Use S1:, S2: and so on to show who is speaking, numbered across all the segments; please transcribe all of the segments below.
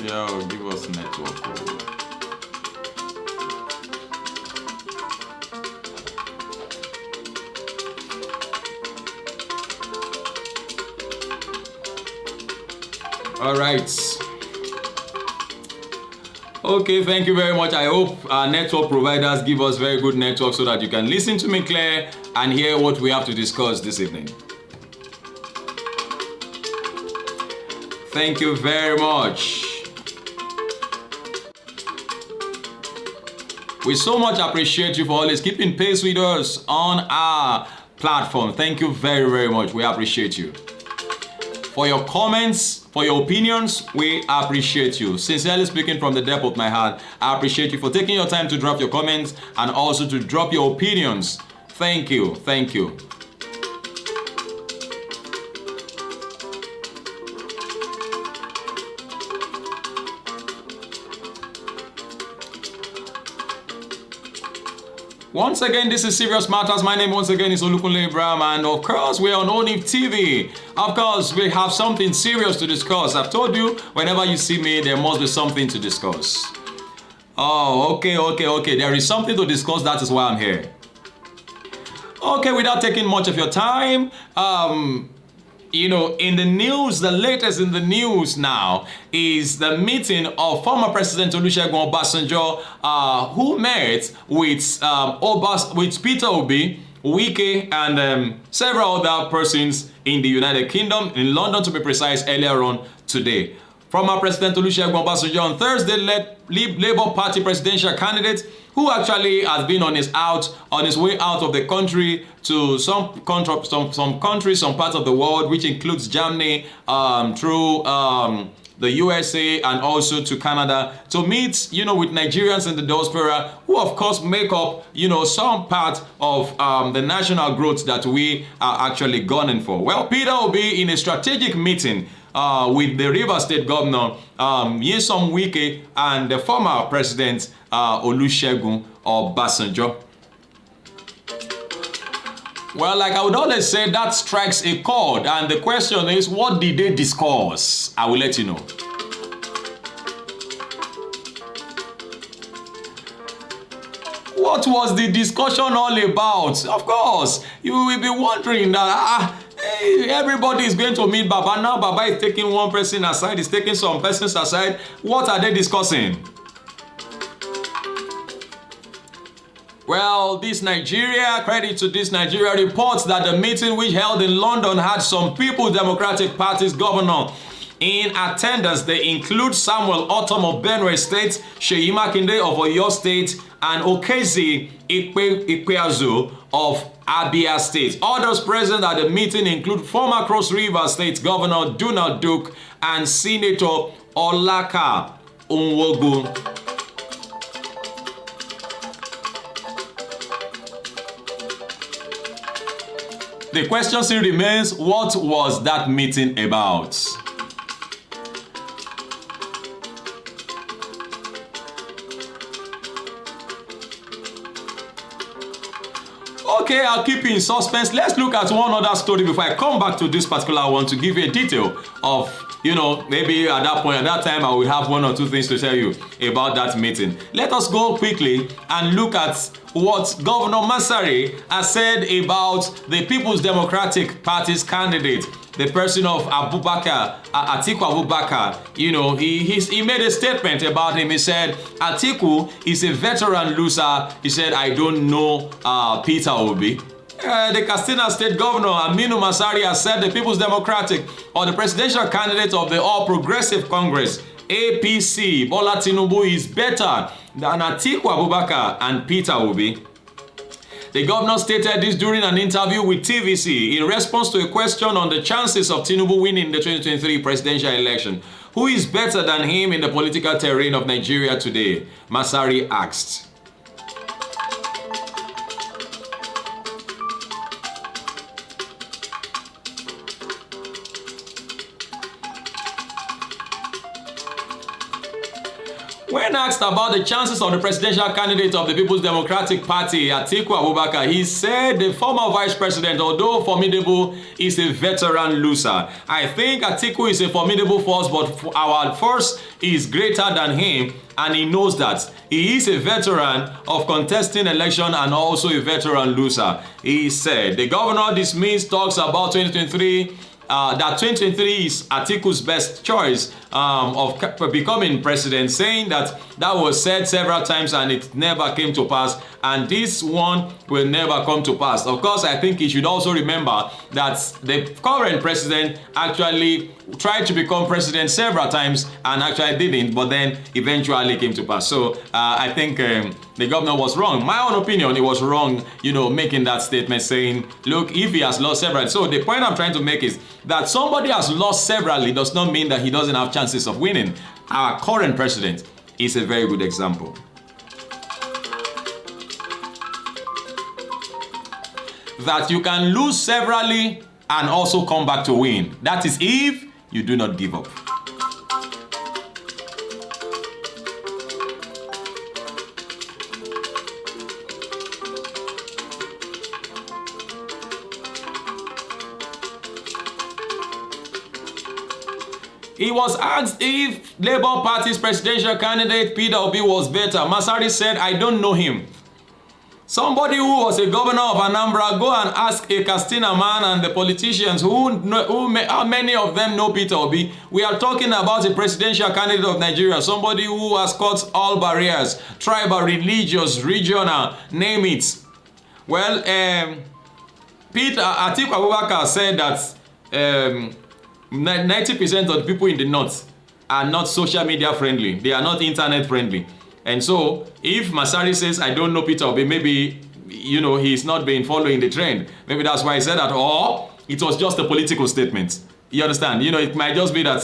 S1: Yo, give us network. All right. Okay, thank you very much. I hope our network providers give us very good network so that you can listen to me clear and hear what we have to discuss this evening. Thank you very much. We so much appreciate you for always keeping pace with us on our platform. Thank you very, very much. We appreciate you. For your comments, for your opinions, we appreciate you. Sincerely speaking from the depth of my heart, I appreciate you for taking your time to drop your comments and also to drop your opinions. Thank you. Thank you. Once again, this is Serious Matters. My name once again is Olukunle Abraham, and of course we are on ONIF TV. Of course, we have something serious to discuss. I've told you, whenever you see me, there must be something to discuss. Oh, okay. There is something to discuss. That is why I'm here. Okay, without taking much of your time, in the news, the latest in the news now is the meeting of former President Olusegun Obasanjo, who met with Peter Obi, Wike, and several other persons in the United Kingdom, in London to be precise, earlier on today. Former President Olusegun Obasanjo on Thursday led Labour Party presidential candidate who actually has been on his way out of the country to some countries, some parts of the world, which includes Germany, through the USA, and also to Canada, to meet, with Nigerians in the diaspora, who of course make up, some part of the national growth that we are actually gunning for. Well, Peter Obi, in a strategic meeting with the Rivers State Governor, Nyesom Wike, and the former President Olusegun Obasanjo. Well, like I would always say, that strikes a chord, and the question is, what did they discuss? I will let you know. What was the discussion all about? Of course, you will be wondering that hey, everybody is going to meet Baba. Now Baba is taking one person aside, is taking some persons aside. What are they discussing? Well, credit to this Nigeria reports that the meeting which held in London had some People's Democratic Party's governor in attendance. They include Samuel Otom of Benue State, Seyi Makinde of Oyo State, and Okezi Ikpeazu of Abia State. Others present at the meeting include former Cross River State Governor Donald Duke and Senator Olaka Onwogu. The question still remains, what was that meeting about? Okay, I'll keep you in suspense. Let's look at one other story before I come back to this particular one to give you a detail of, maybe at that time, I will have one or two things to tell you about that meeting. Let us go quickly and look at what Governor Masari has said about the People's Democratic Party's candidate, the person of Atiku Abubakar. He made a statement about him. He said, Atiku is a veteran loser. He said, I don't know Peter Obi. The Katsina State Governor Aminu Masari has said the People's Democratic, or the presidential candidate of the All Progressive Congress, APC, Bola Tinubu, is better than Atiku Abubakar and Peter Obi. The governor stated this during an interview with TVC in response to a question on the chances of Tinubu winning the 2023 presidential election. Who is better than him in the political terrain of Nigeria today? Masari asked. When asked about the chances of the presidential candidate of the People's Democratic Party, Atiku Abubakar, he said the former vice president, although formidable, is a veteran loser. I think Atiku is a formidable force, but our force is greater than him, and he knows that. He is a veteran of contesting election and also a veteran loser. He said the governor dismissed talks about 2023. That 2023 is Atiku's best choice of becoming president, saying that was said several times and it never came to pass, and this one will never come to pass. Of course, I think he should also remember that the current president actually tried to become president several times and actually didn't, but then eventually came to pass. So I think the governor was wrong. My own opinion, he was wrong, making that statement saying, look, if he has lost several. So the point I'm trying to make is that somebody has lost severally does not mean that he doesn't have chances of winning. Our current president is a very good example. That you can lose severally and also come back to win. That is if you do not give up. He was asked if Labour Party's presidential candidate Peter Obi was better. Masari said, I don't know him. Somebody who was a governor of Anambra, go and ask a Castina man and the politicians how many of them know Peter Obi. We are talking about a presidential candidate of Nigeria, somebody who has cut all barriers, tribal, religious, regional, name it. Well, Atiku Abubakar said that 90% of the people in the north are not social media friendly. They are not internet friendly. And so, if Masari says, I don't know Peter Obi, maybe, he's not been following the trend. Maybe that's why he said that. Or it was just a political statement. You understand? It might just be that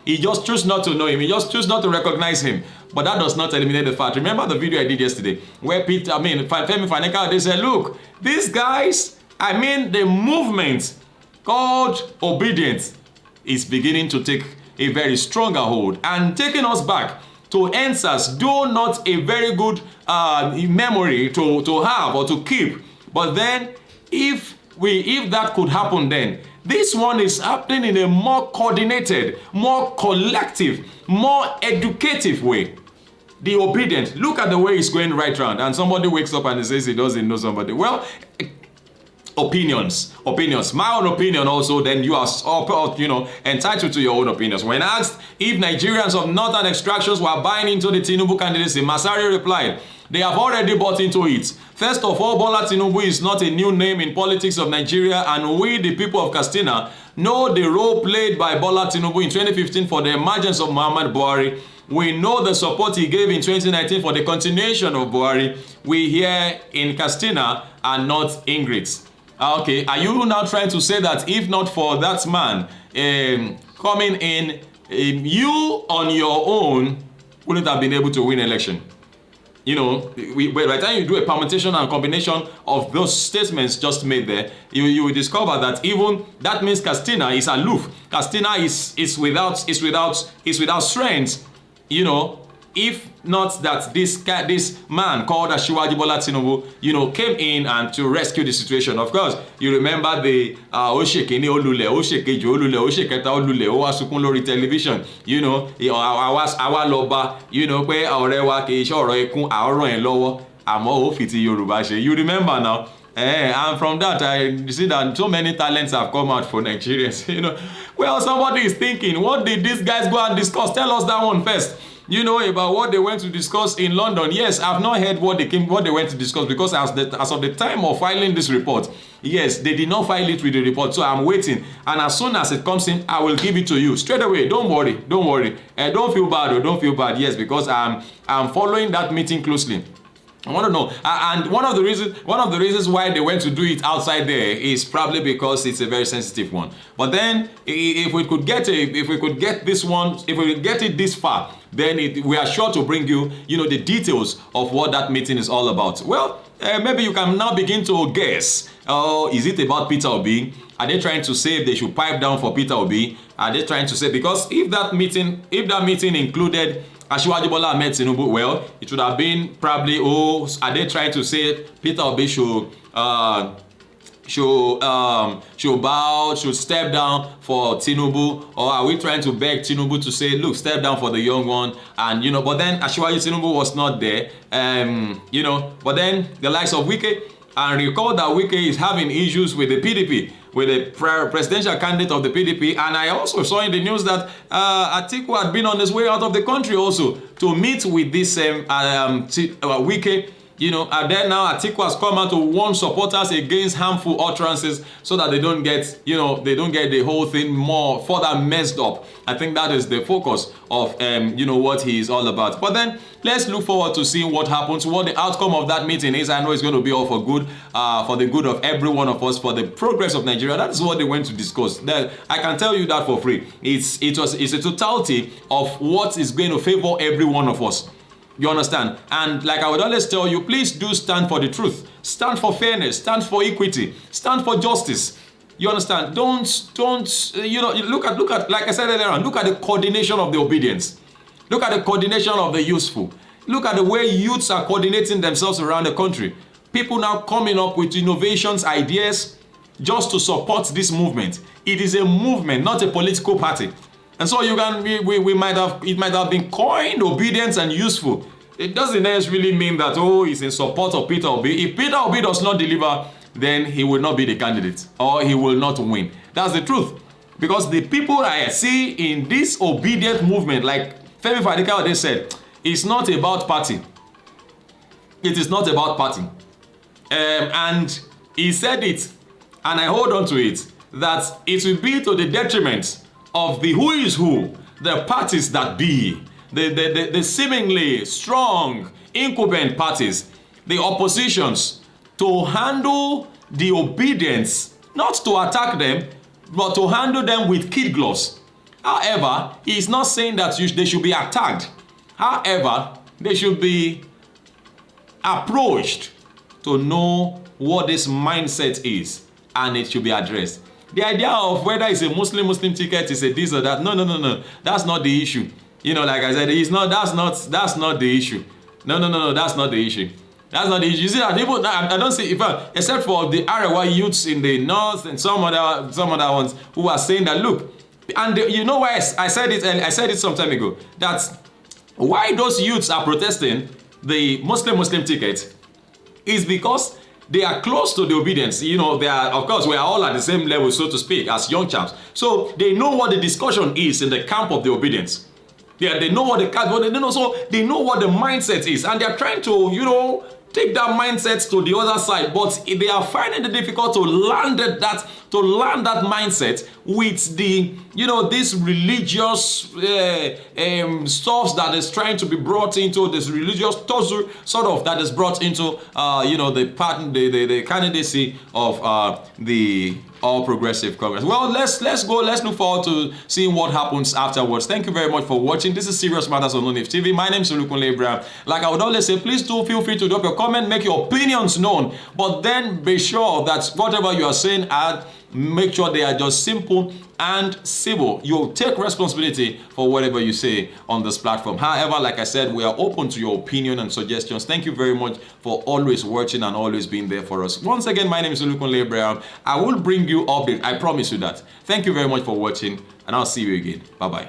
S1: he just chose not to know him. He just chose not to recognize him. But that does not eliminate the fact. Remember the video I did yesterday where Femi Faneka, they said, look, these guys, the movement called obedience is beginning to take a very stronger hold and taking us back to answers, though not a very good memory to have or to keep. But then if that could happen, then this one is happening in a more coordinated, more collective, more educative way. The obedient, look at the way it's going right round, and somebody wakes up and he says he doesn't know somebody. Well, opinions. My own opinion also, then you are entitled to your own opinions. When asked if Nigerians of northern extractions were buying into the Tinubu candidacy, Masari replied, they have already bought into it. First of all, Bola Tinubu is not a new name in politics of Nigeria, and we, the people of Castina, know the role played by Bola Tinubu in 2015 for the emergence of Muhammad Buhari. We know the support he gave in 2019 for the continuation of Buhari. We here in Castina are not ingrates. Okay, are you now trying to say that if not for that man coming in, you on your own wouldn't have been able to win election? By the time you do a permutation and combination of those statements just made there, you will discover that even that means Castina is aloof. Castina is without strength. If not that this man called Asiwaju Bola Tinubu, came in and to rescue the situation. Of course, you remember the Oshekini Olule, Oshekeji Olule, Osheketa Olule, Owasukun lórí television. Àwa lọ́ba, pé ọ̀rẹ́ wa kì í ṣe ọ̀rọ̀ ikún, àọ̀rọ̀ ẹ̀ lọ́wọ́, àmọ́ ó fi ti Yorùbá ṣe. You remember now? And from that, I see that so many talents have come out for Nigerians. Well, somebody is thinking, what did these guys go and discuss? Tell us that one first. About what they went to discuss in London. Yes, I've not heard what they went to discuss, because as of the time of filing this report, yes, they did not file it with the report. So I'm waiting, and as soon as it comes in, I will give it to you straight away. Don't worry. Don't feel bad. Don't feel bad. Yes, because I'm following that meeting closely. I want to know, and one of the reasons why they went to do it outside there is probably because it's a very sensitive one. But then, if we could get it this far, then we are sure to bring you, the details of what that meeting is all about. Well, maybe you can now begin to guess. Oh, is it about Peter Obi? Are they trying to say they should pipe down for Peter Obi? Are they trying to say, because if that meeting included Asiwaju Bola Ahmed Tinubu, well, it would have been probably, oh, are they trying to say Peter Obi should step down for Tinubu, or are we trying to beg Tinubu to say, look, step down for the young one? And but then Asiwaju Tinubu was not there, but then the likes of Wike, and recall that Wike is having issues with the PDP, with the presidential candidate of the PDP. And I also saw in the news that Atiku had been on his way out of the country also to meet with this Wike. And then now Atiku has come out to warn supporters against harmful utterances so that they don't get, the whole thing more further messed up. I think that is the focus of, what he is all about. But then let's look forward to seeing what happens, what the outcome of that meeting is. I know it's going to be all for good, for the good of every one of us, for the progress of Nigeria. That is what they went to discuss. I can tell you that for free. It's a totality of what is going to favor every one of us. You understand? And like I would always tell you, please do stand for the truth. Stand for fairness. Stand for equity. Stand for justice. You understand? Don't look at, like I said earlier on, look at the coordination of the obedience. Look at the coordination of the useful. Look at the way youths are coordinating themselves around the country. People now coming up with innovations, ideas, just to support this movement. It is a movement, not a political party. And so it might have been coined obedience and useful. It doesn't necessarily mean that, it's in support of Peter Obi. If Peter Obi does not deliver, then he will not be the candidate, or he will not win. That's the truth. Because the people I see in this obedient movement, like Femi Fadika said, it's not about party. It is not about party. And he said it, and I hold on to it, that it will be to the detriment of the who is who, the parties that be, the seemingly strong, incumbent parties, the oppositions, to handle the obedience, not to attack them, but to handle them with kid gloves. However, he is not saying that they should be attacked. However, they should be approached to know what this mindset is, and it should be addressed. The idea of whether it's a Muslim ticket is a this or that, no. That's not the issue. Like I said, that's not the issue. No, that's not the issue. That's not the issue. You see that people, I don't see, except for the Arewa youths in the north and some other ones who are saying that, look, and you know why I said it some time ago, that why those youths are protesting the Muslim ticket is because they are close to the obedience. They are, of course, we are all at the same level, so to speak, as young chaps. So they know what the discussion is in the camp of the obedience. They know what they know what the mindset is, and they are trying to, take that mindset to the other side. But they are finding it difficult to land that mindset with the, this religious stuff that is trying to be brought into this religious tussle, sort of, that is brought into, the candidacy of the All Progressive Congress. Well, let's go. Let's look forward to seeing what happens afterwards. Thank you very much for watching. This is Serious Matters on ONIF TV. My name is Olukunle Abraham. Like I would always say, please do feel free to drop your comment, make your opinions known, but then be sure that whatever you are saying, make sure they are just simple and civil. You take responsibility for whatever you say on this platform. However, like I said, we are open to your opinion and suggestions. Thank you very much for always watching and always being there for us. Once again, my name is Olukunle Abraham. I will bring you updates. I promise you that. Thank you very much for watching, and I'll see you again. Bye-bye.